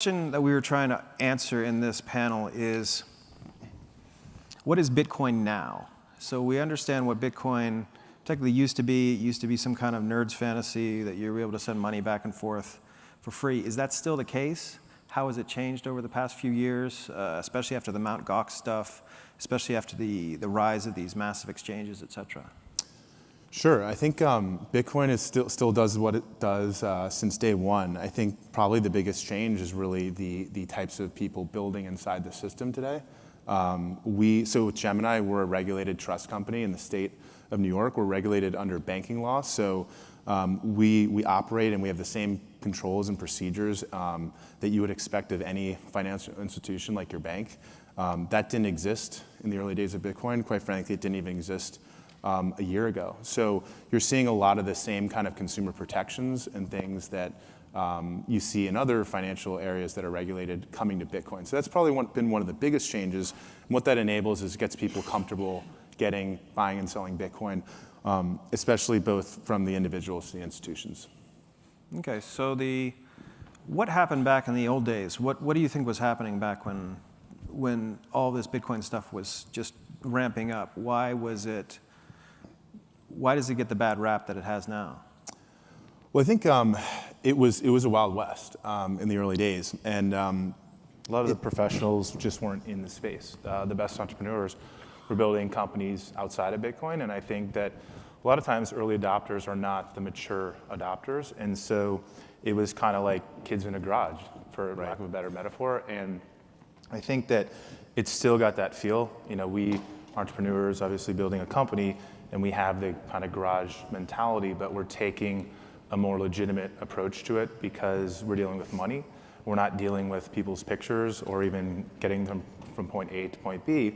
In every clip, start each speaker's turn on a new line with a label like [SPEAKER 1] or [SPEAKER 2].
[SPEAKER 1] Question that we were trying to answer in this panel is, what is Bitcoin now? So we understand what Bitcoin technically used to be. It used to be some kind of nerd's fantasy that you were able to send money back and forth for free. Is that still the case? How has it changed over the past few years, especially after the Mt. Gox stuff, especially after the rise of these massive exchanges, et cetera?
[SPEAKER 2] Sure. I think Bitcoin is still does what it does since day one. I think probably the biggest change is really the types of people building inside the system today. So with Gemini, we're a regulated trust company in the state of New York. We're regulated under banking law. So we operate and we have the same controls and procedures that you would expect of any financial institution like your bank. That didn't exist in the early days of Bitcoin. Quite frankly, it didn't even exist a year ago. So you're seeing a lot of the same kind of consumer protections and things that you see in other financial areas that are regulated coming to Bitcoin. So that's probably been one of the biggest changes. And what that enables is it gets people comfortable buying and selling Bitcoin, especially both from the individuals to the institutions.
[SPEAKER 1] Okay, so what happened back in the old days? What do you think was happening back when all this Bitcoin stuff was just ramping up? Why does it get the bad rap that it has now?
[SPEAKER 2] Well, I think it was a Wild West in the early days, and
[SPEAKER 3] a lot of the professionals just weren't in the space. The best entrepreneurs were building companies outside of Bitcoin, and I think that a lot of times early adopters are not the mature adopters, and so it was kind of like kids in a garage, for lack of a better metaphor. And I think that it's still got that feel. You know, we entrepreneurs obviously building a company, and we have the kind of garage mentality, but we're taking a more legitimate approach to it because we're dealing with money. We're not dealing with people's pictures or even getting them from point A to point B.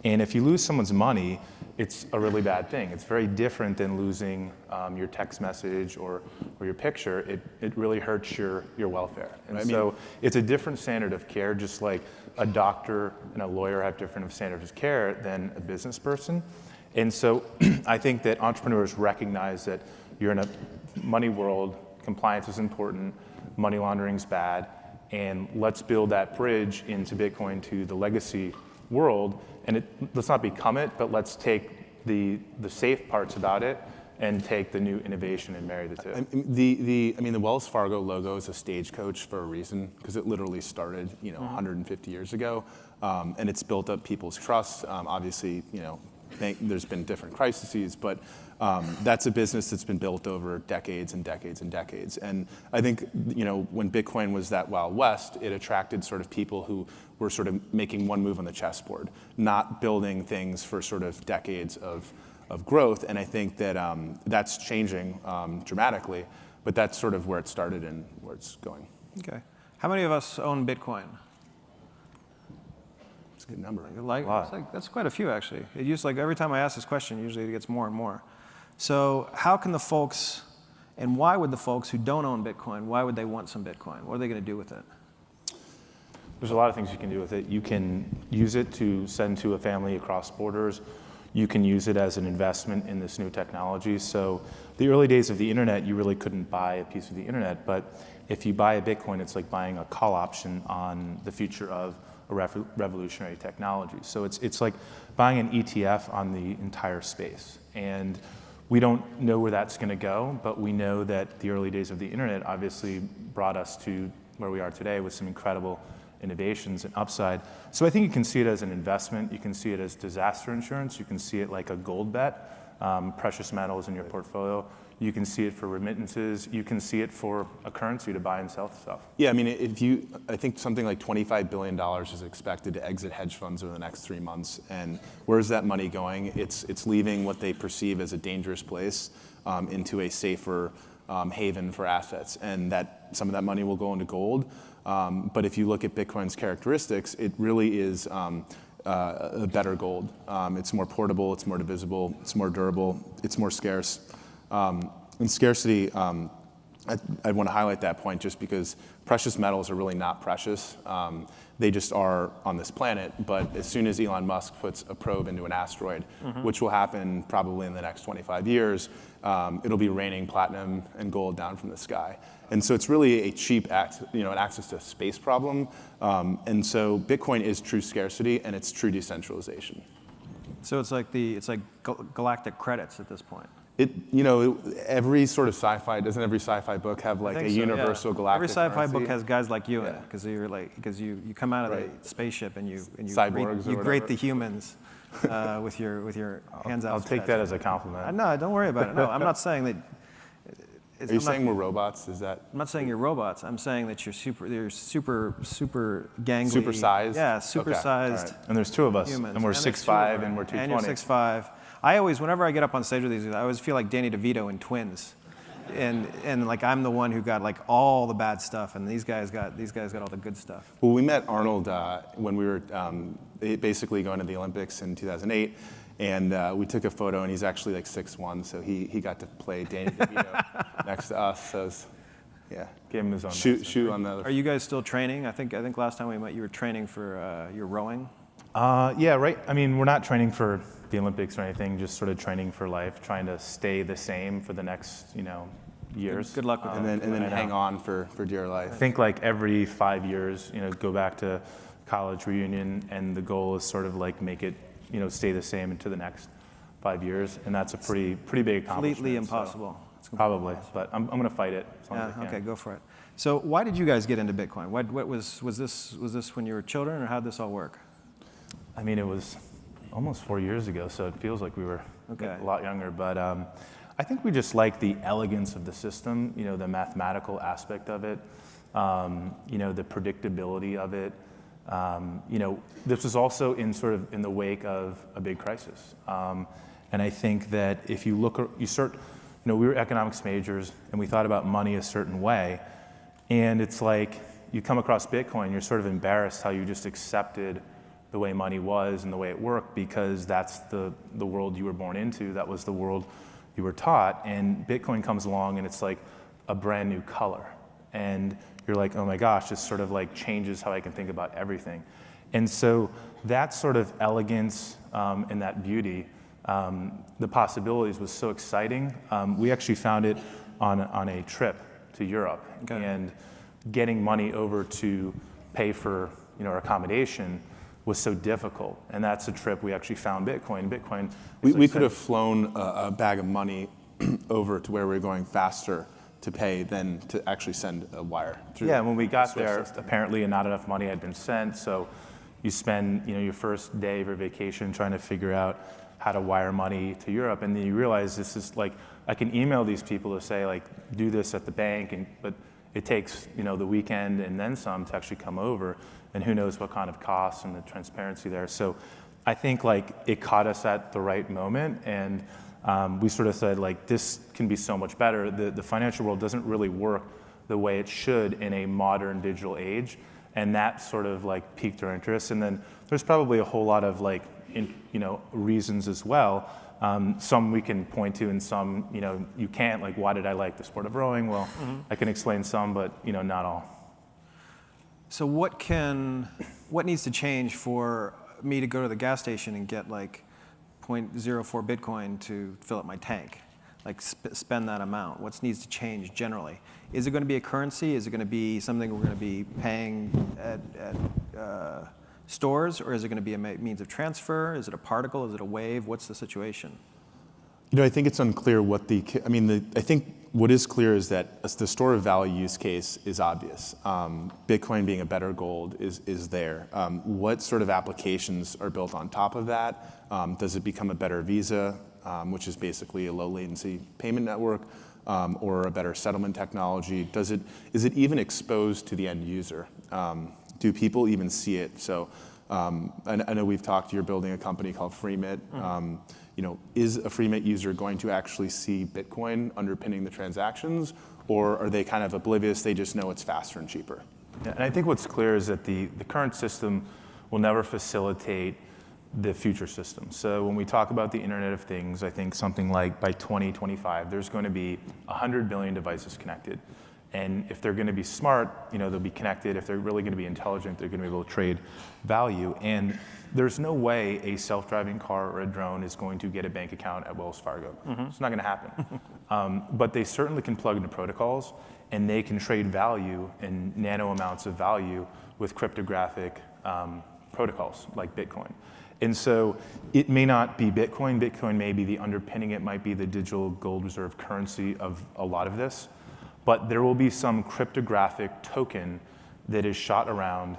[SPEAKER 3] And if you lose someone's money, it's a really bad thing. It's very different than losing your text message or your picture. It really hurts your welfare. And so it's a different standard of care, just like a doctor and a lawyer have different standards of care than a business person. And so I think that entrepreneurs recognize that you're in a money world, compliance is important, money laundering's bad, and let's build that bridge into Bitcoin to the legacy world. And let's not become it, but let's take the safe parts about it and take the new innovation and marry the two.
[SPEAKER 2] The Wells Fargo logo is a stagecoach for a reason, because it literally started 150 years ago, and it's built up people's trust. Obviously, there's been different crises, but that's a business that's been built over decades and decades and decades. And I think, when Bitcoin was that Wild West, it attracted sort of people who were sort of making one move on the chessboard, not building things for sort of decades of growth. And I think that that's changing dramatically, but that's sort of where it started and where it's going.
[SPEAKER 1] Okay. How many of us own Bitcoin?
[SPEAKER 2] It's a good number.
[SPEAKER 1] That's quite a few, actually. It used every time I ask this question, usually it gets more and more. So how can the folks, and why would the folks who don't own Bitcoin, why would they want some Bitcoin? What are they going to do with it?
[SPEAKER 3] There's a lot of things you can do with it. You can use it to send to a family across borders. You can use it as an investment in this new technology. So the early days of the internet, you really couldn't buy a piece of the internet, but if you buy a Bitcoin, it's like buying a call option on the future of a revolutionary technology. So it's like buying an ETF on the entire space. And we don't know where that's going to go, but we know that the early days of the internet obviously brought us to where we are today with some incredible innovations and upside. So I think you can see it as an investment. You can see it as disaster insurance. You can see it like a gold bet, precious metals in your portfolio. You can see it for remittances. You can see it for a currency to buy and sell stuff.
[SPEAKER 2] Yeah, I think something like $25 billion is expected to exit hedge funds over the next 3 months. And where's that money going? It's leaving what they perceive as a dangerous place into a safer haven for assets. And that some of that money will go into gold. But if you look at Bitcoin's characteristics, it really is a better gold. It's more portable, it's more divisible, it's more durable, it's more scarce. And scarcity I'd want to highlight that point just because precious metals are really not precious. They just are on this planet, but as soon as Elon Musk puts a probe into an asteroid, which will happen probably in the next 25 years, it'll be raining platinum and gold down from the sky. And so it's really a cheap an access to space problem. And so Bitcoin is true scarcity and it's true decentralization.
[SPEAKER 1] So it's like galactic credits at this point.
[SPEAKER 2] Every sort of doesn't every sci-fi book have like a universal galactic
[SPEAKER 1] Every sci-fi
[SPEAKER 2] currency?
[SPEAKER 1] book has guys like you in it, because you come out of the spaceship and you
[SPEAKER 2] Cyborgs or
[SPEAKER 1] great
[SPEAKER 2] whatever.
[SPEAKER 1] the humans with your hands out.
[SPEAKER 3] I'll take that as a compliment.
[SPEAKER 1] No, don't worry about it. No, I'm not saying that.
[SPEAKER 2] Are you saying we're robots? Is that?
[SPEAKER 1] I'm not saying you're robots. I'm saying that you're super gangly.
[SPEAKER 2] Supersized?
[SPEAKER 1] Yeah,
[SPEAKER 2] Okay,
[SPEAKER 1] supersized.
[SPEAKER 2] all right.
[SPEAKER 3] And there's two of us,
[SPEAKER 1] Humans.
[SPEAKER 3] and we're
[SPEAKER 1] there's two of
[SPEAKER 3] 6'5",
[SPEAKER 1] them.
[SPEAKER 3] and we're 220.
[SPEAKER 1] And you're 6'5". I always, whenever I get up on stage with these guys, I always feel like Danny DeVito in Twins, and like I'm the one who got like all the bad stuff, and these guys got all the good stuff.
[SPEAKER 2] Well, we met Arnold when we were basically going to the Olympics in 2008, and we took a photo, and he's actually like 6'1", so he got to play Danny DeVito next to us. So it was, yeah,
[SPEAKER 3] Gave him his own.
[SPEAKER 2] shoot on the other.
[SPEAKER 1] Are you guys still training? I think last time we met, you were training for your rowing.
[SPEAKER 3] Yeah, right. I mean, we're not training for the Olympics or anything, just sort of training for life, trying to stay the same for the next, years.
[SPEAKER 1] Good luck with
[SPEAKER 2] and
[SPEAKER 1] that.
[SPEAKER 2] then hang on for dear life.
[SPEAKER 3] I think like every 5 years, go back to college reunion, and the goal is sort of like make it, stay the same into the next 5 years, and that's a pretty big accomplishment.
[SPEAKER 1] Completely impossible.
[SPEAKER 3] So, probably, but I'm going to fight it. As long as I
[SPEAKER 1] Yeah.
[SPEAKER 3] can.
[SPEAKER 1] Okay, go for it. So why did you guys get into Bitcoin? What was this when you were children, or how did this all work?
[SPEAKER 3] I mean, it was almost 4 years ago, so it feels like we were
[SPEAKER 1] Okay.
[SPEAKER 3] a lot younger. But I think we just like the elegance of the system, the mathematical aspect of it, the predictability of it. This was also in the wake of a big crisis. And I think that if you look, we were economics majors, and we thought about money a certain way. And it's like you come across Bitcoin, you're sort of embarrassed how you just accepted the way money was and the way it worked, because that's the world you were born into. That was the world you were taught. And Bitcoin comes along, and it's like a brand new color. And you're like, oh my gosh, this sort of like changes how I can think about everything. And so that sort of elegance and that beauty, the possibilities was so exciting. We actually found it on a trip to Europe.
[SPEAKER 1] Okay.
[SPEAKER 3] And getting money over to pay for our accommodation was so difficult, and that's a trip we actually found Bitcoin.
[SPEAKER 2] We could have flown a bag of money over to where we were going faster to pay than to actually send a wire through.
[SPEAKER 3] Yeah, when we got
[SPEAKER 2] the SWIFT
[SPEAKER 3] there,
[SPEAKER 2] system.
[SPEAKER 3] apparently not enough money had been sent, so you spend your first day of your vacation trying to figure out how to wire money to Europe, and then you realize this is like, I can email these people to say like, do this at the bank, but it takes the weekend and then some to actually come over, and who knows what kind of costs and the transparency there. So I think like it caught us at the right moment, and we sort of said like, this can be so much better. The financial world doesn't really work the way it should in a modern digital age, and that sort of like piqued our interest. And then there's probably a whole lot of like reasons as well. Some we can point to, and some you can't. Like, why did I like the sport of rowing? Well, I can explain some, but not all.
[SPEAKER 1] So what needs to change for me to go to the gas station and get like 0.04 Bitcoin to fill up my tank? Like spend that amount. What needs to change generally? Is it going to be a currency? Is it going to be something we're going to be paying at stores, or is it going to be a means of transfer? Is it a particle? Is it a wave? What's the situation?
[SPEAKER 2] I think it's unclear what I think what is clear is that the store of value use case is obvious. Bitcoin being a better gold is there. What sort of applications are built on top of that? Does it become a better Visa, which is basically a low latency payment network, or a better settlement technology? Is it even exposed to the end user? Do people even see it? So I know we've talked, you're building a company called FreeMit. Is a FreeMit user going to actually see Bitcoin underpinning the transactions, or are they kind of oblivious, they just know it's faster and cheaper?
[SPEAKER 3] Yeah, and I think what's clear is that the current system will never facilitate the future system. So when we talk about the Internet of Things, I think something like by 2025, there's going to be 100 billion devices connected. And if they're going to be smart, they'll be connected. If they're really going to be intelligent, they're going to be able to trade value. And there's no way a self-driving car or a drone is going to get a bank account at Wells Fargo. It's not going to happen. But they certainly can plug into protocols, and they can trade value in nano amounts of value with cryptographic protocols like Bitcoin. And so it may not be Bitcoin. Bitcoin may be the underpinning. It might be the digital gold reserve currency of a lot of this. But there will be some cryptographic token that is shot around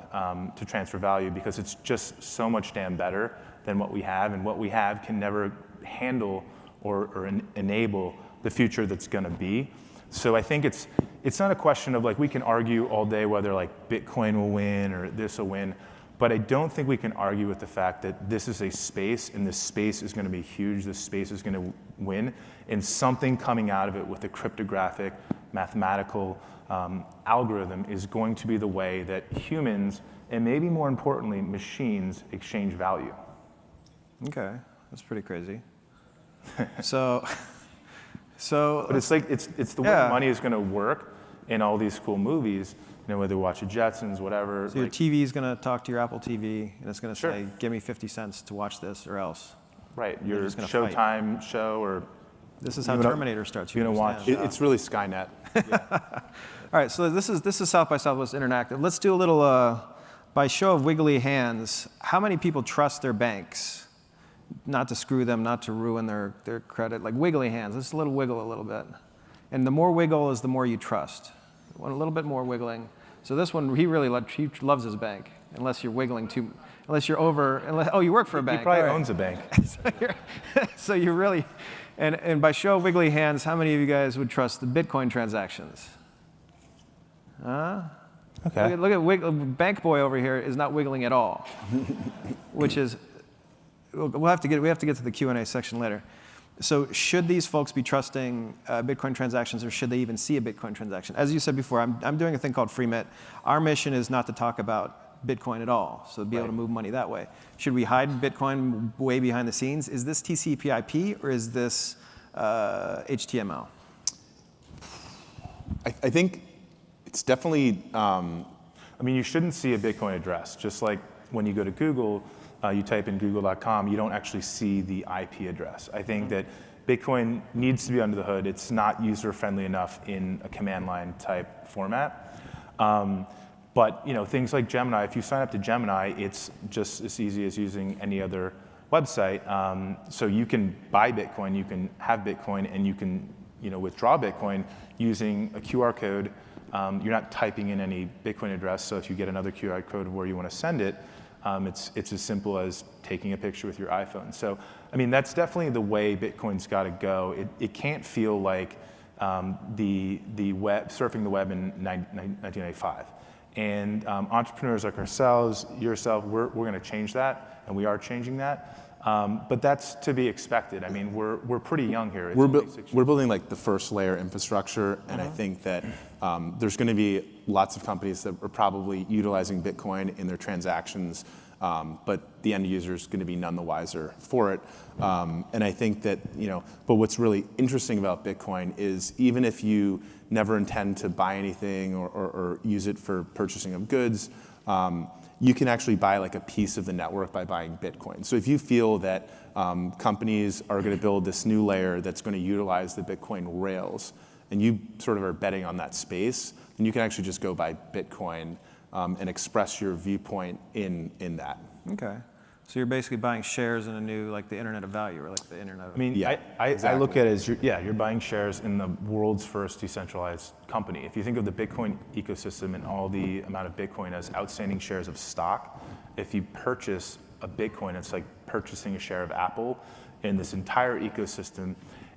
[SPEAKER 3] to transfer value, because it's just so much damn better than what we have. And what we have can never handle or enable the future that's going to be. So I think it's not a question of, like, we can argue all day whether, like, Bitcoin will win or this will win. But I don't think we can argue with the fact that this is a space, and this space is going to be huge. This space is going to win, and something coming out of it with a cryptographic, mathematical algorithm is going to be the way that humans, and maybe more importantly, machines, exchange value.
[SPEAKER 1] Okay, that's pretty crazy. So,
[SPEAKER 3] but it's like it's the way money is going to work in all these cool movies. Whether you watch the Jetsons, whatever.
[SPEAKER 1] So your TV is going to talk to your Apple TV, and it's going to
[SPEAKER 3] Sure.
[SPEAKER 1] say, "Give me 50 cents to watch this, or else."
[SPEAKER 3] Right, your
[SPEAKER 1] just gonna
[SPEAKER 3] Showtime show, or
[SPEAKER 1] This is how Terminator starts.
[SPEAKER 3] you're gonna watch.
[SPEAKER 2] It's really Skynet.
[SPEAKER 1] All right, so this is South by Southwest Interactive. Let's do a little, by show of wiggly hands, how many people trust their banks? Not to screw them, not to ruin their credit. Like wiggly hands, let's wiggle a little bit. And the more wiggle is the more you trust. Want a little bit more wiggling. So this one, he loves his bank, unless you're wiggling too, unless you're over, you work for a bank.
[SPEAKER 3] He probably
[SPEAKER 1] All right.
[SPEAKER 3] owns a bank.
[SPEAKER 1] So you're really, and by show of wiggly hands, how many of you guys would trust the Bitcoin transactions?
[SPEAKER 3] Okay.
[SPEAKER 1] Look at Bank Boy over here is not wiggling at all, which is, we have to get to the Q&A section later. So should these folks be trusting Bitcoin transactions, or should they even see a Bitcoin transaction? As you said before, I'm doing a thing called FreeMit. Our mission is not to talk about Bitcoin at all, so to be able to move money that way. Should we hide Bitcoin way behind the scenes? Is this TCP/IP, or is this HTML?
[SPEAKER 2] I think it's definitely.
[SPEAKER 3] You shouldn't see a Bitcoin address. Just like when you go to Google, you type in google.com, you don't actually see the IP address. I think that Bitcoin needs to be under the hood. It's not user-friendly enough in a command line type format. But things like Gemini, if you sign up to Gemini, it's just as easy as using any other website. So you can buy Bitcoin, you can have Bitcoin, and you can withdraw Bitcoin using a QR code. You're not typing in any Bitcoin address, so if you get another QR code of where you want to send it, it's as simple as taking a picture with your iPhone. So, that's definitely the way Bitcoin's got to go. It can't feel like the web, surfing the web in 1995. And entrepreneurs like ourselves, yourself, we're going to change that, and we are changing that. But that's to be expected. We're pretty young here. It's
[SPEAKER 2] We're building like the first layer infrastructure, and I think that there's going to be lots of companies that are probably utilizing Bitcoin in their transactions, but the end user is going to be none the wiser for it. And I think that but what's really interesting about Bitcoin is even if you never intend to buy anything or use it for purchasing of goods, you can actually buy like a piece of the network by buying Bitcoin. So if you feel that companies are going to build this new layer that's going to utilize the Bitcoin rails, and you sort of are betting on that space, then you can actually just go buy Bitcoin and express your viewpoint in that.
[SPEAKER 1] Okay. So you're basically buying shares in a new, like the Internet of Value, or like the Internet of...
[SPEAKER 3] I look at it as you're buying shares in the world's first decentralized company. If you think of the Bitcoin ecosystem and all the amount of Bitcoin as outstanding shares of stock, if you purchase a Bitcoin, it's like purchasing a share of Apple in this entire ecosystem.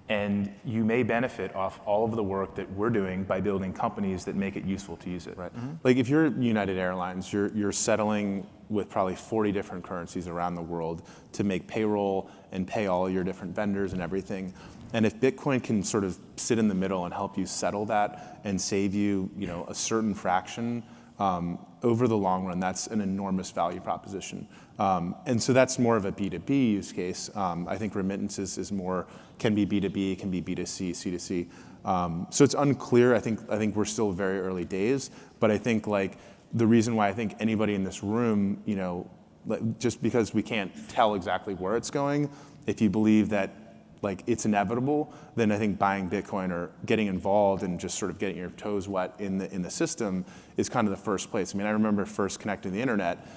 [SPEAKER 3] And you may benefit off all of the work that we're doing by building companies that make it useful to use it.
[SPEAKER 2] Right. Like if you're United Airlines, you're settling with probably 40 different currencies around the world to make payroll and pay all your different vendors and everything. And if Bitcoin can sort of sit in the middle and help you settle that and save you, a certain fraction over the long run, that's an enormous value proposition. And so that's more of a B2B use case. I think remittances can be B2B, can be B2C, C2C. So it's unclear. I think we're still very early days, but I think like the reason why I think anybody in this room, just because we can't tell exactly where it's going, if you believe that like it's inevitable, then I think buying Bitcoin or getting involved and just sort of getting your toes wet in the system is kind of the first place. I mean, I remember first connecting to the internet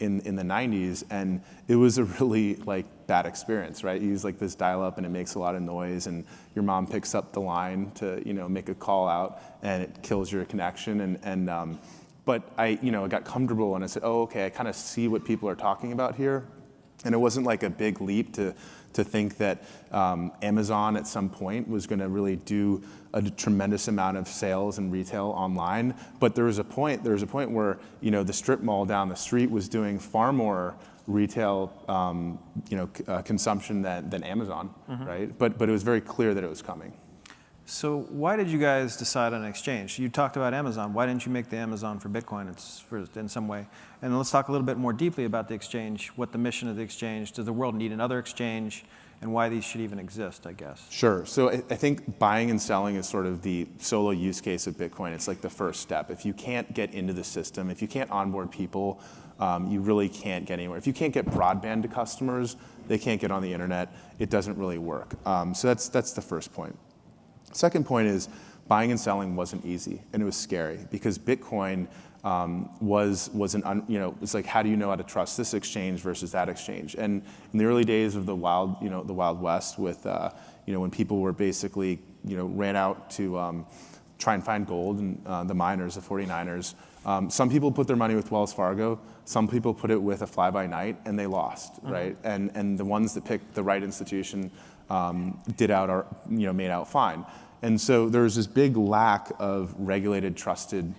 [SPEAKER 2] in the 90s, and it was a really like bad experience, right? You use like this dial-up and it makes a lot of noise, and your mom picks up the line to make a call out, and it kills your connection. But I got comfortable and I said, oh, okay, I kind of see what people are talking about here. And it wasn't like a big leap to think that Amazon at some point was going to really do a tremendous amount of sales and retail online. But there was a point where the strip mall down the street was doing far more retail consumption than Amazon, right? But it was very clear that it was coming.
[SPEAKER 1] So why did you guys decide on an exchange? You talked about Amazon. Why didn't you make the Amazon for Bitcoin in some way? And let's talk a little bit more deeply about the exchange, what the mission of the exchange, does the world need another exchange, and why these should even exist, I guess.
[SPEAKER 2] Sure. So I think buying and selling is sort of the solo use case of Bitcoin. It's like the first step. If you can't get into the system, if you can't onboard people, you really can't get anywhere. If you can't get broadband to customers, they can't get on the internet, it doesn't really work. So that's the first point. Second point is buying and selling wasn't easy, and it was scary because Bitcoin it's like, how do you know how to trust this exchange versus that exchange? And in the early days of the Wild West, with when people were basically ran out to try and find gold, and the miners, the 49ers, some people put their money with Wells Fargo, some people put it with a fly-by-night, and they lost, right? And the ones that picked the right institution made out fine. And so there was this big lack of regulated, trusted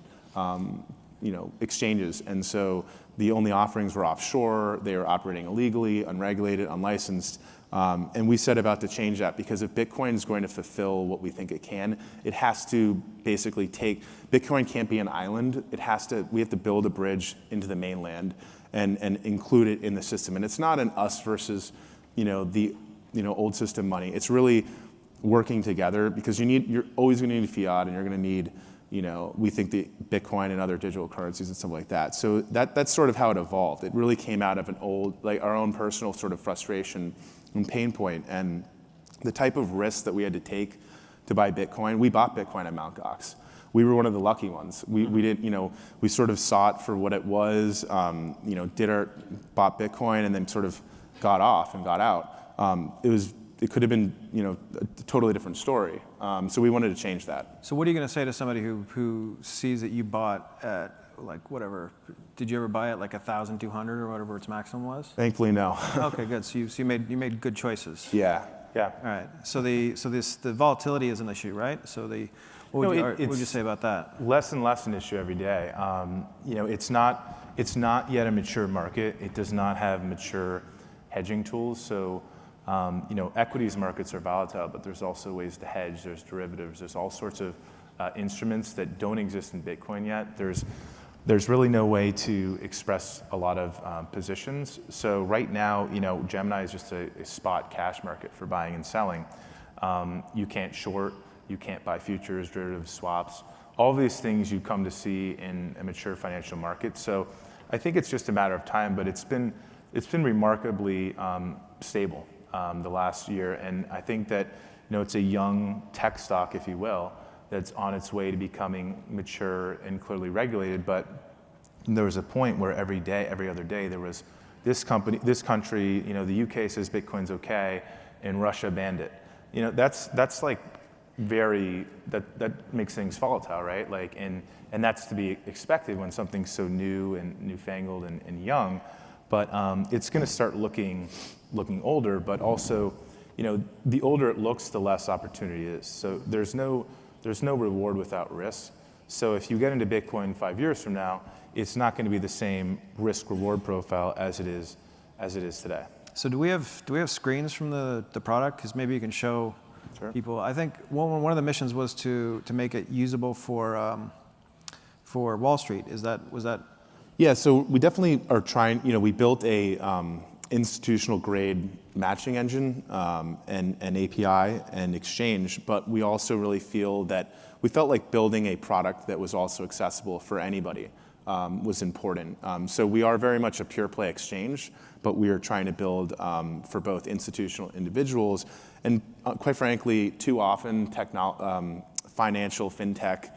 [SPEAKER 2] exchanges. And so the only offerings were offshore, they were operating illegally, unregulated, unlicensed. And we set about to change that, because if Bitcoin is going to fulfill what we think it can, it has to basically Bitcoin can't be an island. We have to build a bridge into the mainland and include it in the system. And it's not an us versus the old system money. It's really working together, because you're always going to need fiat, and you're going to need, we think the Bitcoin and other digital currencies and stuff like that. So that's sort of how it evolved. It really came out of our own personal sort of frustration and pain point, and the type of risk that we had to take to buy Bitcoin. We bought Bitcoin at Mt. Gox. We were one of the lucky ones. We didn't, we sort of saw it for what it was, bought Bitcoin and then sort of got off and got out. It could have been, a totally different story. So we wanted to change that.
[SPEAKER 1] So what are you going to say to somebody who sees that you bought at like whatever? Did you ever buy it like 1,200 or whatever its maximum was?
[SPEAKER 2] Thankfully, no.
[SPEAKER 1] Okay, good. So you made good choices.
[SPEAKER 2] Yeah.
[SPEAKER 1] All right. So the volatility is an issue, right? So what would you say about that?
[SPEAKER 3] Less and less an issue every day. It's not yet a mature market. It does not have mature hedging tools. So equities markets are volatile, but there's also ways to hedge. There's derivatives. There's all sorts of instruments that don't exist in Bitcoin yet. There's really no way to express a lot of positions. So right now, Gemini is just a spot cash market for buying and selling. You can't short. You can't buy futures, derivatives, swaps. All these things you come to see in a mature financial market. So I think it's just a matter of time, but it's been remarkably stable the last year. And I think that it's a young tech stock, if you will, that's on its way to becoming mature and clearly regulated. But there was a point where every other day, there was this country, the UK says Bitcoin's okay, and Russia banned it. That's like that makes things volatile, right? And that's to be expected when something's so new and newfangled and young. But it's going to start looking older, but also, the older it looks, the less opportunity is. So there's no reward without risk. So if you get into Bitcoin 5 years from now, it's not going to be the same risk reward profile as it is today.
[SPEAKER 1] So do we have screens from the product? Because maybe you can show people. I think one of the missions was to make it usable for for Wall Street. Was that?
[SPEAKER 2] Yeah, so we definitely are trying, we built a institutional grade matching engine and API and exchange, but we also really feel that we felt like building a product that was also accessible for anybody was important. So we are very much a pure play exchange, but we are trying to build for both institutional individuals and quite frankly, too often financial fintech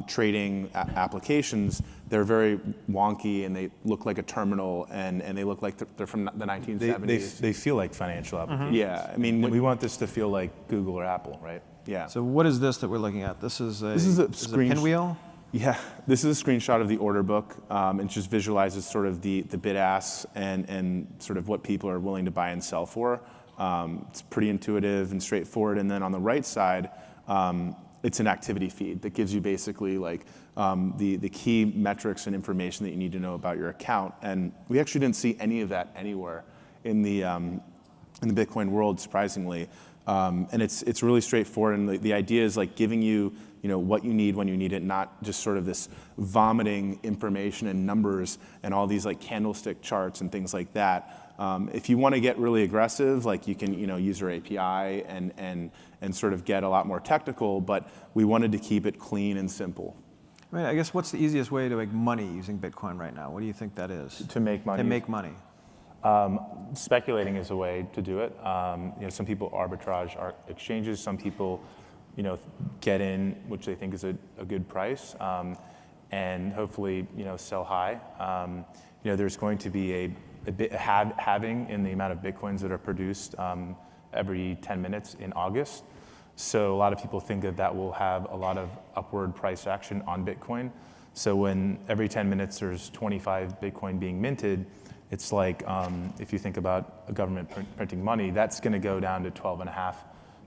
[SPEAKER 2] trading applications, they're very wonky and they look like a terminal and they look like they're from the 1970s.
[SPEAKER 3] They feel like financial applications.
[SPEAKER 2] Yeah, I mean,
[SPEAKER 3] we want this to feel like Google or Apple, right?
[SPEAKER 2] yeah.
[SPEAKER 1] So what is this that we're looking at? This is a pinwheel?
[SPEAKER 2] Yeah, this is a screenshot of the order book. It just visualizes sort of the bid asks and sort of what people are willing to buy and sell for. It's pretty intuitive and straightforward. And then on the right side, it's an activity feed that gives you basically like the key metrics and information that you need to know about your account. And we actually didn't see any of that anywhere in the Bitcoin world, surprisingly. And it's really straightforward. And the idea is like giving you what you need when you need it, not just sort of this vomiting information and numbers and all these like candlestick charts and things like that. If you want to get really aggressive, like you can use our API and sort of get a lot more technical, but we wanted to keep it clean and simple.
[SPEAKER 1] I mean, I guess what's the easiest way to make money using Bitcoin right now? What do you think that is?
[SPEAKER 3] To make money?
[SPEAKER 1] To make money.
[SPEAKER 3] Speculating is a way to do it. Some people arbitrage exchanges. Some people, get in, which they think is a good price, and hopefully, sell high. There's going to be a bit halving in the amount of Bitcoins that are produced every 10 minutes in August. So a lot of people think that will have a lot of upward price action on Bitcoin. So when every 10 minutes there's 25 Bitcoin being minted, it's like if you think about a government printing money, that's going to go down to 12.5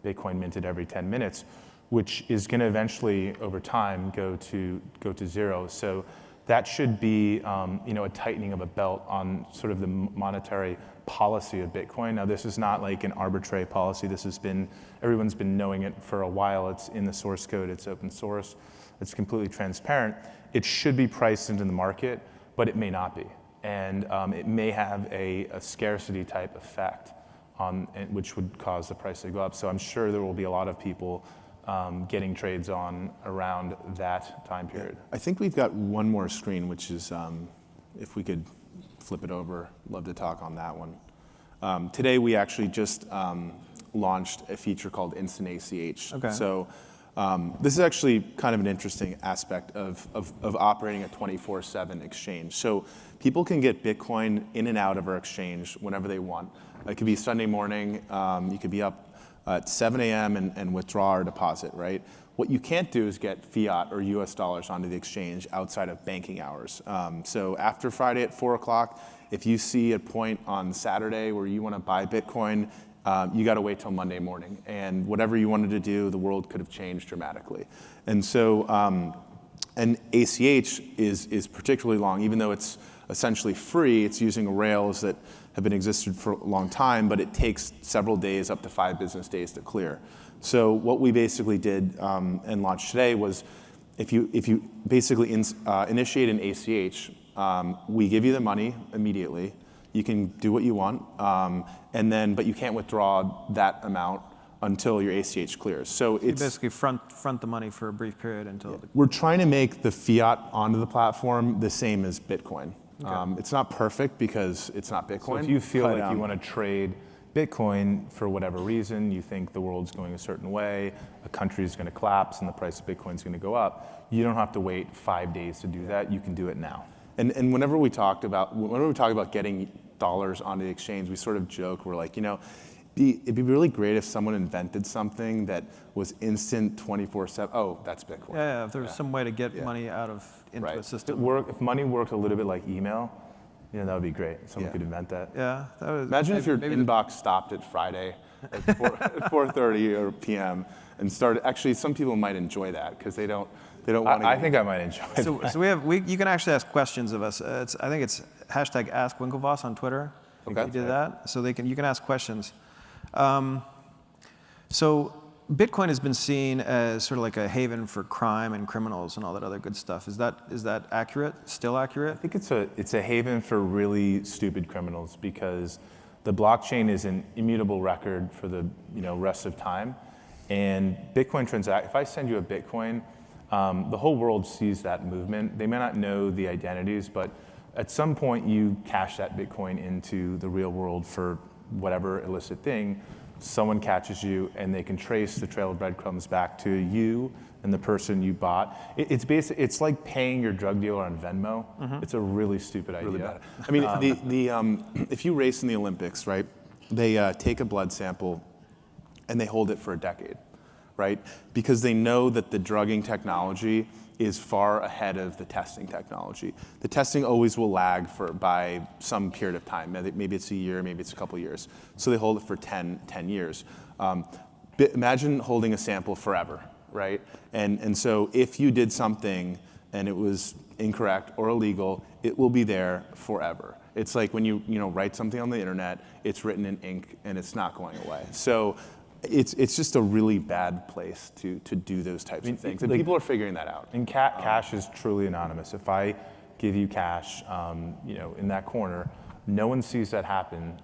[SPEAKER 3] Bitcoin minted every 10 minutes, which is going to eventually, over time, go to zero. So that should be a tightening of a belt on sort of the monetary policy of Bitcoin. Now, this is not like an arbitrary policy. Everyone's been knowing it for a while. It's in the source code. It's open source. It's completely transparent. It should be priced into the market, but it may not be. And it may have a scarcity type effect which would cause the price to go up. So I'm sure there will be a lot of people getting trades on around that time period.
[SPEAKER 2] I think we've got one more screen, which is, if we could flip it over, love to talk on that one. Today we actually just launched a feature called Instant ACH.
[SPEAKER 1] Okay.
[SPEAKER 2] So this is actually kind of an interesting aspect of operating a 24/7 exchange. So people can get Bitcoin in and out of our exchange whenever they want. It could be Sunday morning, you could be up at 7 a.m. and withdraw or deposit, right? What you can't do is get fiat or US dollars onto the exchange outside of banking hours. So after Friday at 4 o'clock, if you see a point on Saturday where you want to buy Bitcoin, you got to wait till Monday morning. And whatever you wanted to do, the world could have changed dramatically. And so, and ACH is particularly long, even though it's essentially free. It's using rails that have been existed for a long time, but it takes several days, up to 5 business days to clear. So what we basically did and launched today was, if you basically initiate an ACH, we give you the money immediately. You can do what you want, but you can't withdraw that amount until your ACH clears. So it's
[SPEAKER 1] you basically front the money for a brief period until.
[SPEAKER 2] We're trying to make the fiat onto the platform the same as Bitcoin.
[SPEAKER 1] Okay.
[SPEAKER 2] It's not perfect because it's not Bitcoin.
[SPEAKER 3] So if you feel like you want to trade Bitcoin for whatever reason, you think the world's going a certain way, a country is going to collapse and the price of Bitcoin is going to go up, you don't have to wait 5 days to do that. You can do it now.
[SPEAKER 2] And whenever we talk about getting dollars onto the exchange, we sort of joke, we're like, it'd be really great if someone invented something that was instant 24/7. Oh, that's Bitcoin.
[SPEAKER 1] Yeah, if there was some way to get money into a system.
[SPEAKER 3] If money worked a little bit like email, that would be great. Someone could invent that.
[SPEAKER 1] Yeah.
[SPEAKER 2] Imagine if your inbox stopped at Friday at 4:30 or p.m. and started. Actually, some people might enjoy that because they don't want to.
[SPEAKER 3] I think I might enjoy it.
[SPEAKER 1] So you can actually ask questions of us. I think it's #AskWinklevoss on Twitter.
[SPEAKER 2] Okay.
[SPEAKER 1] You did that, so you can ask questions. So Bitcoin has been seen as sort of like a haven for crime and criminals and all that other good stuff. Is that accurate? Still accurate?
[SPEAKER 3] I think it's a haven for really stupid criminals because the blockchain is an immutable record for the rest of time. And Bitcoin if I send you a Bitcoin, the whole world sees that movement. They may not know the identities, but at some point you cash that Bitcoin into the real world for whatever illicit thing. Someone catches you and they can trace the trail of breadcrumbs back to you and the person you bought. It's like paying your drug dealer on Venmo. It's a really stupid idea.
[SPEAKER 2] Really bad. I mean, if you race in the Olympics, right, they take a blood sample and they hold it for a decade, right? Because they know that the drugging technology is far ahead of the testing technology. The testing always will lag by some period of time. Maybe it's a year, maybe it's a couple years. So they hold it for 10 years. Imagine holding a sample forever, right? And so if you did something and it was incorrect or illegal, it will be there forever. It's like when you write something on the internet, it's written in ink and it's not going away. So it's just a really bad place to do those types of things, and people are figuring that out.
[SPEAKER 3] And cash is truly anonymous. If I give you cash, in that corner, no one sees that happen,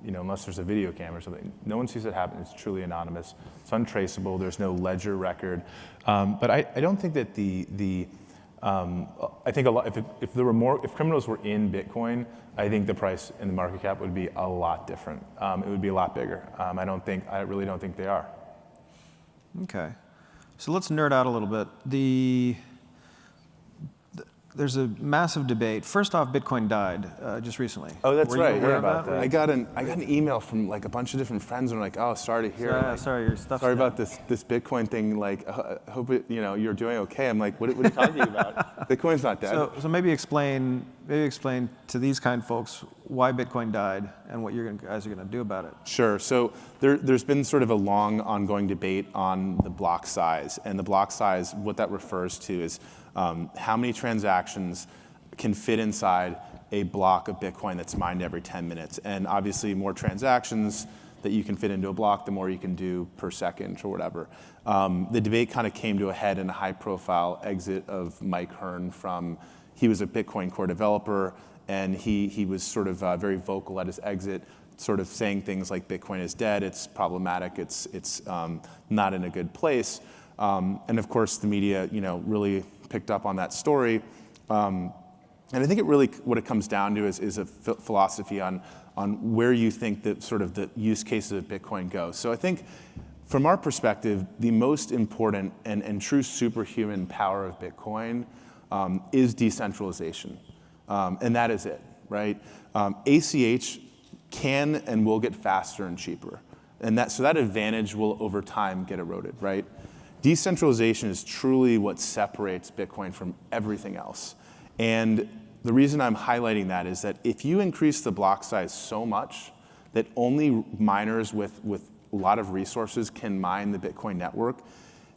[SPEAKER 3] unless there's a video camera or something. No one sees that happen. It's truly anonymous. It's untraceable. There's no ledger record. But I don't think that I think a lot. If criminals were in Bitcoin, I think the price and the market cap would be a lot different. It would be a lot bigger. I really don't think they are.
[SPEAKER 1] Okay, so let's nerd out a little bit. There's a massive debate. First off, Bitcoin died just recently.
[SPEAKER 2] Oh, that's right.
[SPEAKER 1] Were you aware
[SPEAKER 2] Yeah,
[SPEAKER 1] of that?
[SPEAKER 2] I got an email from like a bunch of different friends and were like, oh, sorry to hear.
[SPEAKER 1] Sorry, your stuff's
[SPEAKER 2] Sorry
[SPEAKER 1] down.
[SPEAKER 2] about this Bitcoin thing. Like, hope you're doing okay. I'm like, what are you talking about? Bitcoin's not dead.
[SPEAKER 1] So maybe explain to these kind of folks why Bitcoin died and what you guys are going to do about it.
[SPEAKER 2] Sure. So there's been sort of a long ongoing debate on the block size. And the block size, what that refers to is how many transactions can fit inside a block of Bitcoin that's mined every 10 minutes. And obviously more transactions that you can fit into a block, the more you can do per second or whatever. The debate kind of came to a head in a high profile exit of Mike Hearn he was a Bitcoin core developer, and he was sort of very vocal at his exit, sort of saying things like Bitcoin is dead, it's problematic, it's not in a good place. And of course the media, really picked up on that story. And I think what it comes down to is a philosophy on where you think that sort of the use cases of Bitcoin go. So I think from our perspective, the most important and true superhuman power of Bitcoin is decentralization. And that is it, right? ACH can and will get faster and cheaper. And so that advantage will over time get eroded, right? Decentralization is truly what separates Bitcoin from everything else. And the reason I'm highlighting that is that if you increase the block size so much that only miners with a lot of resources can mine the Bitcoin network,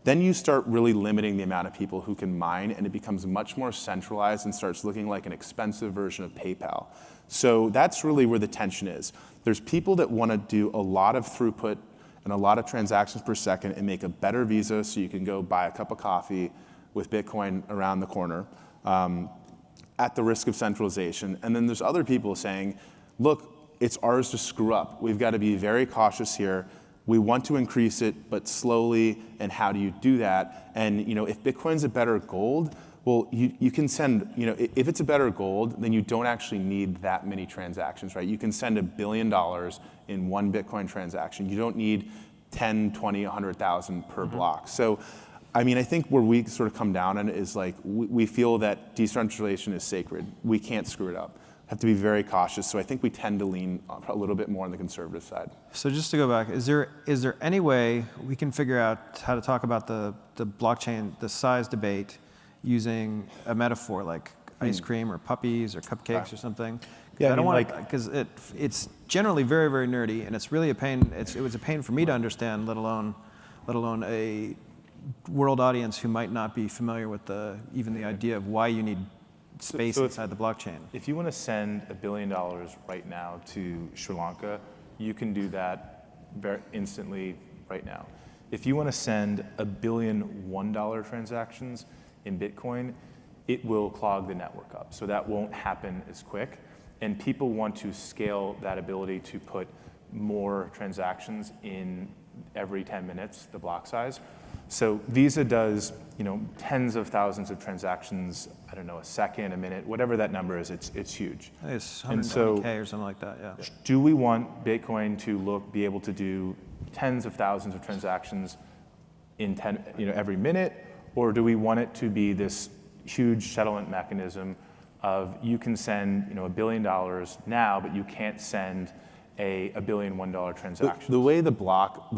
[SPEAKER 2] then you start really limiting the amount of people who can mine, and it becomes much more centralized and starts looking like an expensive version of PayPal. So that's really where the tension is. There's people that want to do a lot of throughput and a lot of transactions per second and make a better Visa so you can go buy a cup of coffee with Bitcoin around the corner at the risk of centralization. And then there's other people saying, look, it's ours to screw up. We've got to be very cautious here. We want to increase it, but slowly, and how do you do that? And if Bitcoin's a better gold, well, you can send, if it's a better gold, then you don't actually need that many transactions, right? You can send $1 billion in one Bitcoin transaction. You don't need 10, 20, 100,000 per block. So, I think where we sort of come down on it is like, we feel that decentralization is sacred. We can't screw it up. Have to be very cautious. So I think we tend to lean a little bit more on the conservative side.
[SPEAKER 1] So just to go back, is there any way we can figure out how to talk about the blockchain, the size debate, using a metaphor like ice cream or puppies or cupcakes or something?
[SPEAKER 3] Yeah,
[SPEAKER 1] I don't want to, because it's generally very, very nerdy, and it's really a pain. It was a pain for me to understand, let alone a world audience who might not be familiar with even the idea of why you need space inside the blockchain.
[SPEAKER 3] If you want to send $1 billion right now to Sri Lanka, you can do that very instantly right now. if you want to send $1 billion $1 transactions in Bitcoin, it will clog the network up. So that won't happen as quick. And people want to scale that ability to put more transactions in every 10 minutes, the block size. So Visa does, tens of thousands of transactions, I don't know, a second, a minute, whatever that number is, it's huge.
[SPEAKER 1] I think it's
[SPEAKER 3] And so
[SPEAKER 1] 120K or something like that, yeah.
[SPEAKER 3] do we want Bitcoin to be able to do tens of thousands of transactions in every minute, or do we want it to be this huge settlement mechanism of you can send $1 billion now, but you can't send a $1 billion $1 transaction?
[SPEAKER 2] The way the block,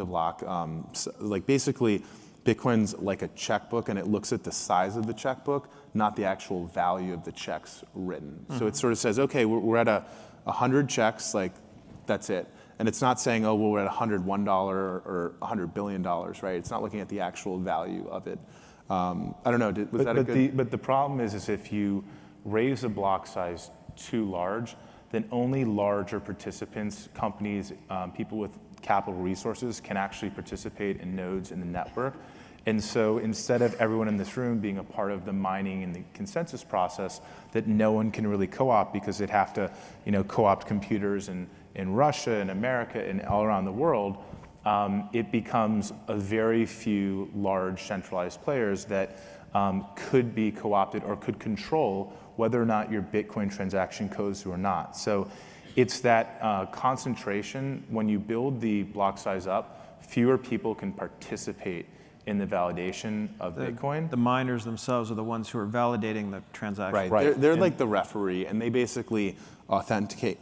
[SPEAKER 2] like basically Bitcoin's like a checkbook, and it looks at the size of the checkbook, not the actual value of the checks written. So it sort of says, okay, we're at 100 checks, like that's it. And it's not saying, oh, well, we're at $101 or $100 billion, right? It's not looking at the actual value of it. I don't know, was that a good?
[SPEAKER 3] But the problem is if you raise the block size too large, then only larger participants, companies, people with capital resources can actually participate in nodes in the network. And so instead of everyone in this room being a part of the mining and the consensus process that no one can really co-opt because they'd have to co-opt computers in Russia and America and all around the world, it becomes a very few large centralized players that could be co-opted or could control whether or not your Bitcoin transaction goes through or not. So it's that concentration. When you build the block size up, fewer people can participate in the validation of Bitcoin.
[SPEAKER 1] The miners themselves are the ones who are validating the transaction.
[SPEAKER 2] Right. They're like the referee, and they basically authenticate,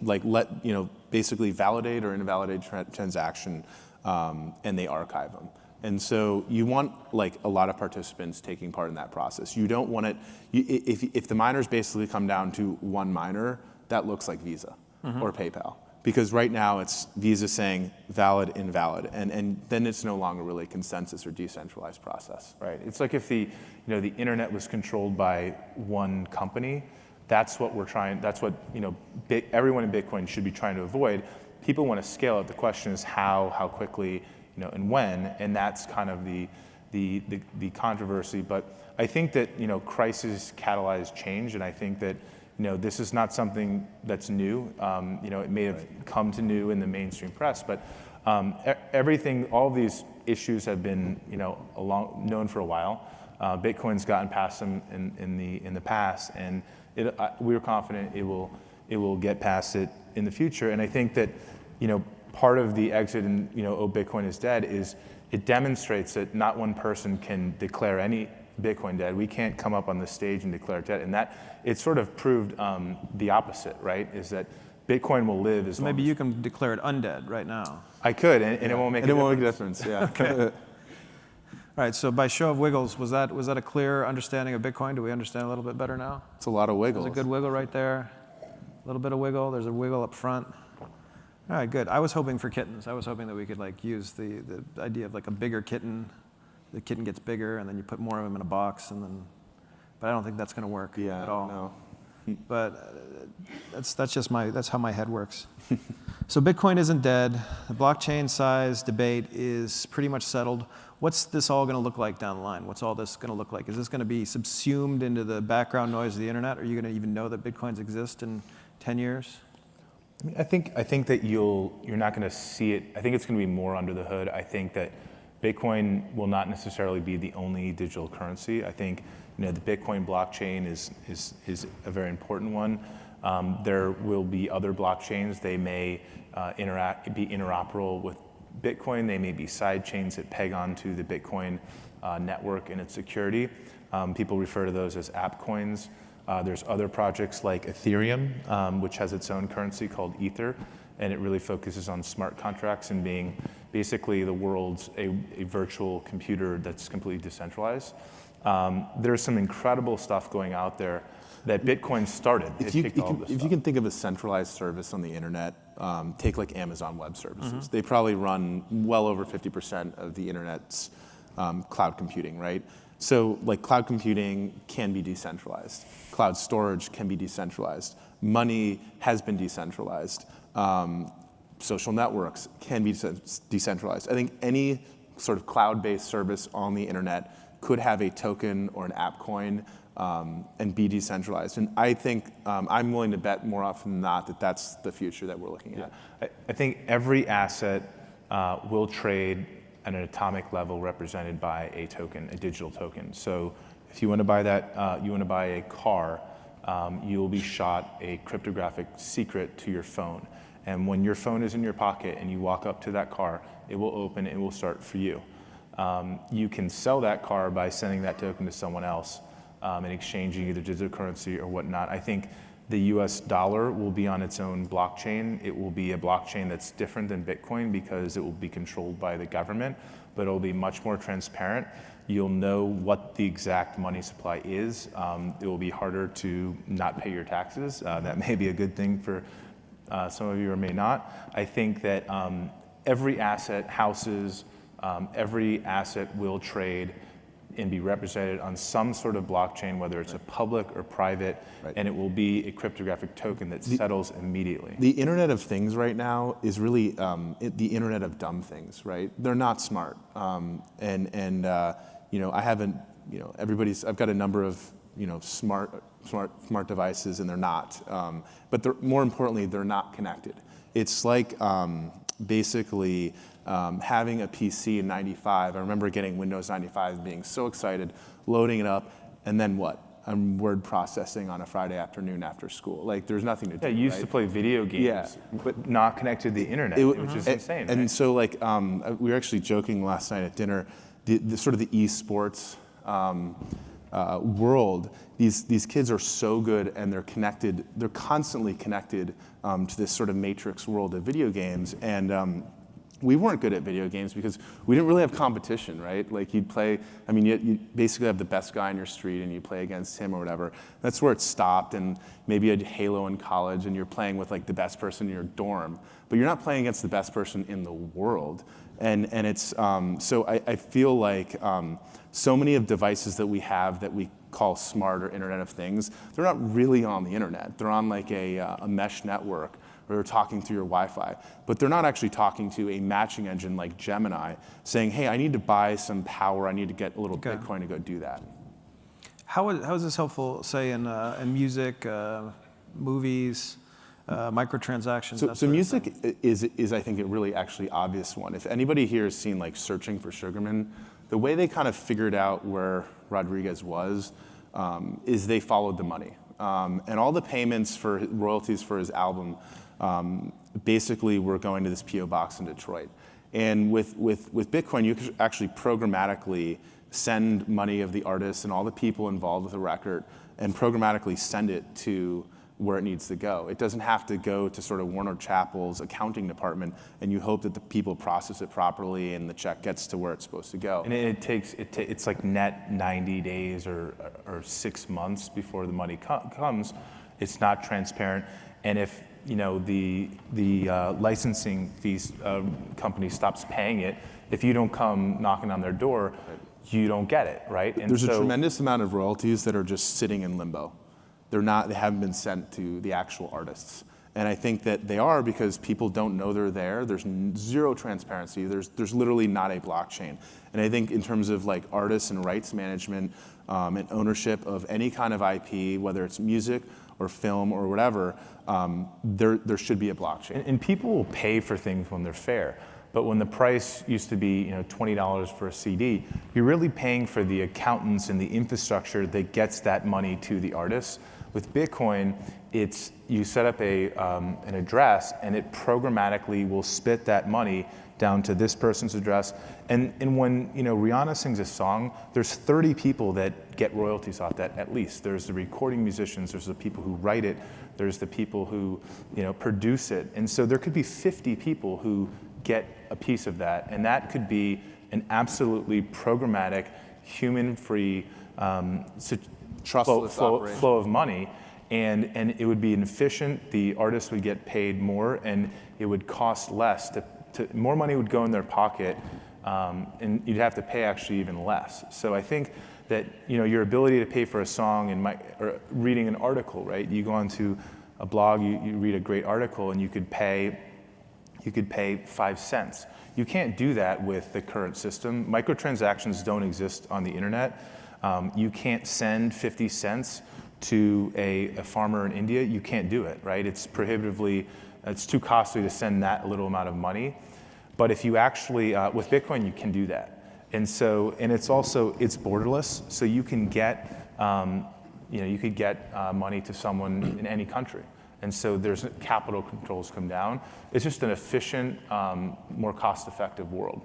[SPEAKER 2] basically validate or invalidate transaction, and they archive them. And so you want a lot of participants taking part in that process. You don't want it, if the miners basically come down to one miner, that looks like Visa or PayPal. Because right now it's Visa saying valid, invalid, and then it's no longer really a consensus or decentralized process.
[SPEAKER 3] Right. It's like if the internet was controlled by one company, that's what everyone in Bitcoin should be trying to avoid. People want to scale it. The question is how quickly, and when, and that's kind of the controversy. But I think that crisis catalyze change, and I think that this is not something that's new. It may have come to new in the mainstream press, but all of these issues have been known for a while. Bitcoin's gotten past them in the past, and we're confident it will get past it in the future. And I think that part of the exit in "Oh, Bitcoin is dead" is it demonstrates that not one person can declare any Bitcoin dead. We can't come up on the stage and declare it dead, and that it sort of proved the opposite, right? Is that Bitcoin will live as long
[SPEAKER 1] Maybe
[SPEAKER 3] as
[SPEAKER 1] you can declare it undead right now.
[SPEAKER 3] I could, and it won't make a
[SPEAKER 2] difference. Yeah.
[SPEAKER 1] All right. So by show of wiggles, was that a clear understanding of Bitcoin? Do we understand a little bit better now?
[SPEAKER 2] It's a lot of wiggles.
[SPEAKER 1] There's a good wiggle right there. A little bit of wiggle. There's a wiggle up front. All right, good. I was hoping for kittens. I was hoping that we could use the idea of a bigger kitten. The kitten gets bigger, and then you put more of them in a box, but I don't think that's going to work at all.
[SPEAKER 2] No.
[SPEAKER 1] But that's how my head works. So Bitcoin isn't dead. The blockchain size debate is pretty much settled. What's this all going to look like down the line? What's all this going to look like? Is this going to be subsumed into the background noise of the internet? Are you going to even know that Bitcoins exist in 10 years?
[SPEAKER 3] I think that you're not going to see it. I think it's going to be more under the hood. I think that Bitcoin will not necessarily be the only digital currency. I think the Bitcoin blockchain is a very important one. There will be other blockchains. They may be interoperable with Bitcoin. They may be side chains that peg onto the Bitcoin network and its security. People refer to those as app coins. There's other projects like Ethereum, which has its own currency called Ether, and it really focuses on smart contracts and being basically the world's a virtual computer that's completely decentralized. There's some incredible stuff going out there that Bitcoin started.
[SPEAKER 2] If you can think of a centralized service on the internet, take Amazon Web Services. They probably run well over 50% of the internet's cloud computing, right? So cloud computing can be decentralized. Cloud storage can be decentralized. Money has been decentralized. Social networks can be decentralized. I think any sort of cloud-based service on the internet could have a token or an app coin and be decentralized. And I think I'm willing to bet more often than not that that's the future that we're looking at.
[SPEAKER 3] I think every asset will trade at an atomic level represented by a token, a digital token. So if you want to buy that, you want to buy a car, you will be shot a cryptographic secret to your phone. And when your phone is in your pocket and you walk up to that car, it will open, it will start for you. You can sell that car by sending that token to someone else and exchanging either digital currency or whatnot. I think the US dollar will be on its own blockchain. It will be a blockchain that's different than Bitcoin because it will be controlled by the government, but it will be much more transparent. You'll know what the exact money supply is. It will be harder to not pay your taxes. That may be a good thing for some of you or may not. I think that every asset, houses, every asset will trade and be represented on some sort of blockchain, whether it's a public or private, and it will be a cryptographic token that settles immediately.
[SPEAKER 2] The Internet of Things right now is really the Internet of dumb things, right? They're not smart, I haven't, I've got a number of smart devices, and they're not. But more importantly, they're not connected. It's like basically having a PC in '95. I remember getting Windows 95 and being so excited, loading it up, and then what? I'm word processing on a Friday afternoon after school. Like, there's nothing to do.
[SPEAKER 3] Yeah, you used to play video games, but not connected to the internet, which is insane.
[SPEAKER 2] And
[SPEAKER 3] right?
[SPEAKER 2] so, we were actually joking last night at dinner, the sort of the esports world. These kids are so good, and they're connected. They're constantly connected to this sort of matrix world of video games, and we weren't good at video games because we didn't really have competition, right? Like, you'd play, you basically have the best guy on your street and you play against him or whatever. That's where it stopped, and maybe you had Halo in college and you're playing with like the best person in your dorm, but you're not playing against the best person in the world. And it's, so I feel like so many of devices that we have that we call smart or Internet of Things, they're not really on the internet. They're on like a mesh network, or they're talking through your Wi-Fi, but they're not actually talking to a matching engine like Gemini saying, hey, I need to buy some power, I need to get a little Bitcoin to go do that.
[SPEAKER 1] How is this helpful, say, in music, movies, microtransactions?
[SPEAKER 2] So music is, I think, a really actually obvious one. If anybody here has seen like Searching for Sugarman, the way they kind of figured out where Rodriguez was is they followed the money. And all the payments for royalties for his album basically were going to this P.O. box in Detroit. And with Bitcoin, you could actually programmatically send money of the artists and all the people involved with the record and programmatically send it to where it needs to go. It doesn't have to go to sort of Warner Chappell's accounting department, and you hope that the people process it properly and the check gets to where it's supposed to go.
[SPEAKER 3] And it's like net 90 days or 6 months before the money comes. It's not transparent. And if the licensing fees company stops paying it, if you don't come knocking on their door, you don't get it, right? And
[SPEAKER 2] there's a tremendous amount of royalties that are just sitting in limbo. They haven't been sent to the actual artists. And I think that they are because people don't know they're there. There's zero transparency. There's literally not a blockchain. And I think in terms of like artists and rights management and ownership of any kind of IP, whether it's music or film or whatever, there should be a blockchain.
[SPEAKER 3] And people will pay for things when they're fair. But when the price used to be $20 for a CD, you're really paying for the accountants and the infrastructure that gets that money to the artists. With Bitcoin, you set up an address, and it programmatically will spit that money down to this person's address. And when Rihanna sings a song, there's 30 people that get royalties off that at least. There's the recording musicians, there's the people who write it, there's the people who produce it. And so there could be 50 people who get a piece of that, and that could be an absolutely programmatic, human-free flow of money, and it would be efficient. The artist would get paid more, and it would cost less. More money would go in their pocket, and you'd have to pay actually even less. So I think that your ability to pay for a song or reading an article, right? You go onto a blog, you read a great article, and you could pay you could pay 5 cents. You can't do that with the current system. Microtransactions don't exist on the internet. You can't send 50 cents to a farmer in India. You can't do it, right? It's too costly to send that little amount of money. But if you actually, with Bitcoin, you can do that. And it's borderless, so you can get, you could get money to someone in any country. And so there's capital controls come down. It's just an efficient, more cost-effective world.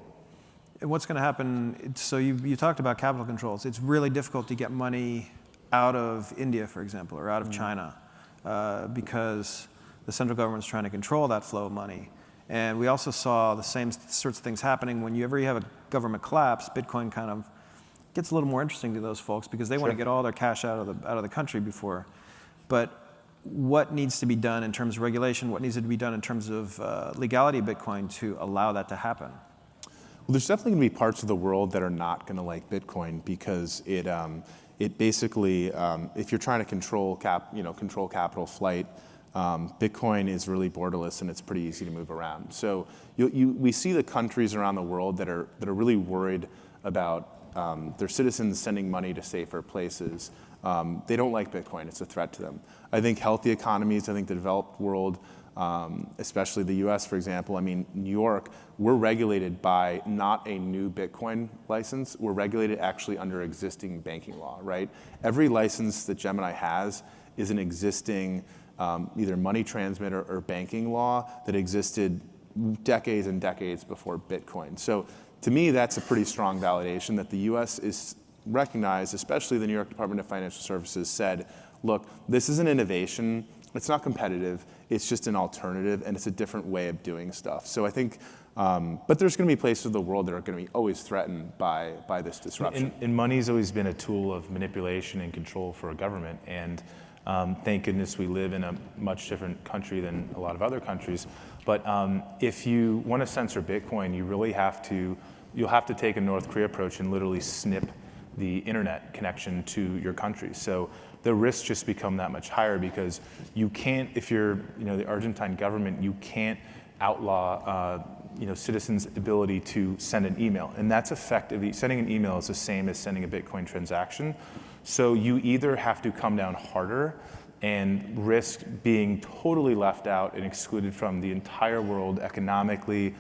[SPEAKER 1] And what's going to happen, so you talked about capital controls. It's really difficult to get money out of India, for example, or out of China, because the central government's trying to control that flow of money. And we also saw the same sorts of things happening whenever you have a government collapse. Bitcoin kind of gets a little more interesting to those folks because they want to get all their cash out of the country before. But what needs to be done in terms of regulation? What needs to be done in terms of legality of Bitcoin to allow that to happen?
[SPEAKER 2] Well, there's definitely going to be parts of the world that are not going to like Bitcoin because it basically, if you're trying to control capital flight, Bitcoin is really borderless and it's pretty easy to move around. So we see the countries around the world that are really worried about their citizens sending money to safer places. They don't like Bitcoin. It's a threat to them. I think healthy economies, I think the developed world, especially the US, for example, I mean, New York, we're regulated by not a new Bitcoin license. We're regulated actually under existing banking law, right? Every license that Gemini has is an existing either money transmitter or banking law that existed decades and decades before Bitcoin. So to me, that's a pretty strong validation that the US is recognized, especially the New York Department of Financial Services said, look, this is an innovation. It's not competitive. It's just an alternative, and it's a different way of doing stuff. So I think, but there's going to be places of the world that are going to be always threatened by this disruption.
[SPEAKER 3] And money's always been a tool of manipulation and control for a government. And thank goodness we live in a much different country than a lot of other countries. But if you want to censor Bitcoin, you'll have to take a North Korea approach and literally snip the internet connection to your country. So the risks just become that much higher because you can't, if you're the Argentine government, you can't outlaw citizens' ability to send an email. And that's effectively, sending an email is the same as sending a Bitcoin transaction. So you either have to come down harder and risk being totally left out and excluded from the entire world economically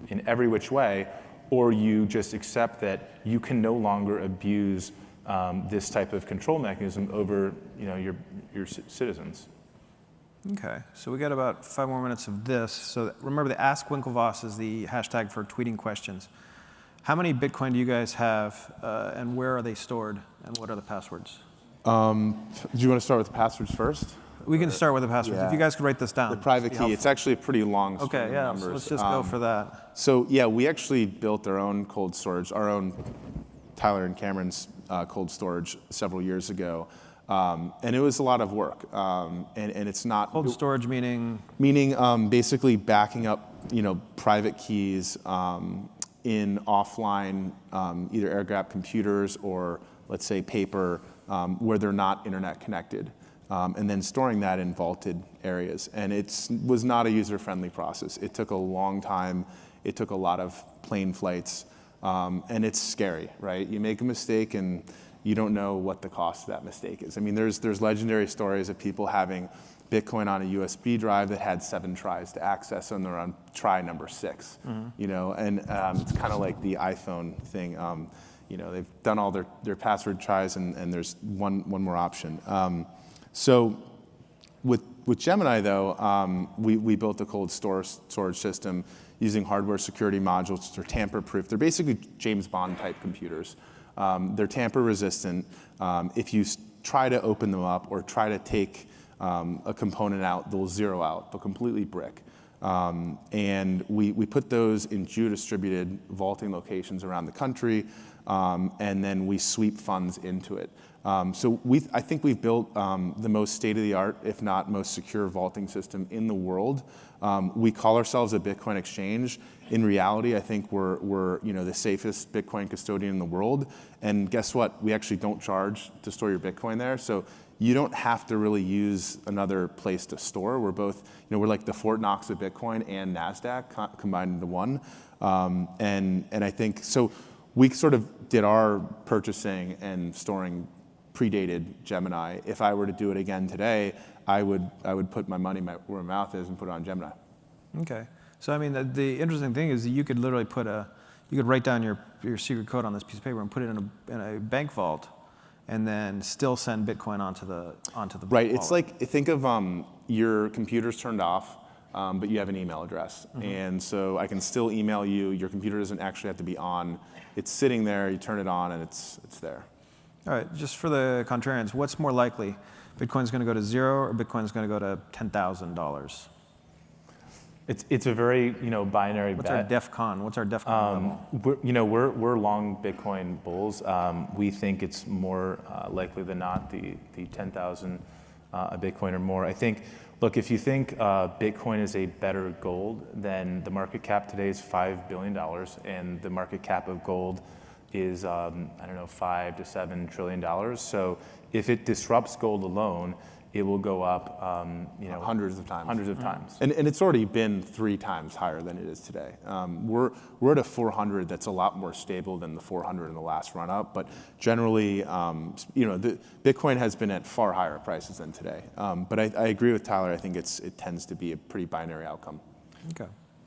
[SPEAKER 3] in every which way, or you just accept that you can no longer abuse this type of control mechanism over your citizens.
[SPEAKER 1] Okay, so we got about 5 more minutes of this. So remember, the Ask Winklevoss is the hashtag for tweeting questions. How many Bitcoin do you guys have, and where are they stored, and what are the passwords?
[SPEAKER 2] Do you want to start with the passwords first?
[SPEAKER 1] We can start with the passwords.
[SPEAKER 2] Yeah.
[SPEAKER 1] If you guys could write this down.
[SPEAKER 2] The private key, it's actually a pretty long string of numbers.
[SPEAKER 1] So let's just go for that.
[SPEAKER 2] So yeah, we actually built our own cold storage, our own Tyler and Cameron's cold storage several years ago. And it was a lot of work. And it's not...
[SPEAKER 1] Cold storage meaning?
[SPEAKER 2] Meaning basically backing up private keys in offline either air-gapped computers or let's say paper where they're not internet connected. And then storing that in vaulted areas. And it was not a user-friendly process. It took a long time. It took a lot of plane flights. And it's scary, right? You make a mistake and you don't know what the cost of that mistake is. I mean, there's legendary stories of people having Bitcoin on a USB drive that had 7 tries to access, and they're on try number 6. Mm-hmm. And it's kind of like the iPhone thing. They've done all their password tries, and there's one more option. So with Gemini, though, we built a cold storage system using hardware security modules. They're tamper-proof. They're basically James Bond-type computers. They're tamper-resistant. If you try to open them up or try to take a component out, they'll zero out. They'll completely brick. And we put those in geo-distributed vaulting locations around the country, and then we sweep funds into it. So I think we've built the most state-of-the-art, if not most secure vaulting system in the world. We call ourselves a Bitcoin exchange. In reality, I think we're the safest Bitcoin custodian in the world. And guess what? We actually don't charge to store your Bitcoin there. So you don't have to really use another place to store. We're both, we're like the Fort Knox of Bitcoin and NASDAQ combined into one. And I think, so we sort of did our purchasing and storing predated Gemini. If I were to do it again today, I would put my money where my mouth is and put it on Gemini.
[SPEAKER 1] Okay. So I mean, the interesting thing is that you could literally you could write down your secret code on this piece of paper and put it in a bank vault, and then still send Bitcoin onto the
[SPEAKER 2] Right.
[SPEAKER 1] wallet.
[SPEAKER 2] It's like, think of your computer's turned off, but you have an email address, and so I can still email you. Your computer doesn't actually have to be on. It's sitting there. You turn it on, and it's there.
[SPEAKER 1] All right. Just for the contrarians, what's more likely? Bitcoin's going to go to zero, or Bitcoin's going to go to $10,000?
[SPEAKER 3] It's a very binary
[SPEAKER 1] What's
[SPEAKER 3] bet.
[SPEAKER 1] our DEF CON? What's our DEF CON level?
[SPEAKER 3] We're long Bitcoin bulls. We think it's more likely than not the 10,000 a Bitcoin or more. I think, look, if you think Bitcoin is a better gold, then the market cap today is $5 billion, and the market cap of gold is $5 to $7 trillion. So if it disrupts gold alone, it will go up,
[SPEAKER 2] Hundreds of times.
[SPEAKER 3] Hundreds of times.
[SPEAKER 2] And it's already been 3 times higher than it is today. We're at a 400 that's a lot more stable than the 400 in the last run up. But generally, the Bitcoin has been at far higher prices than today. But I agree with Tyler. I think it tends to be a pretty binary outcome.
[SPEAKER 1] Okay.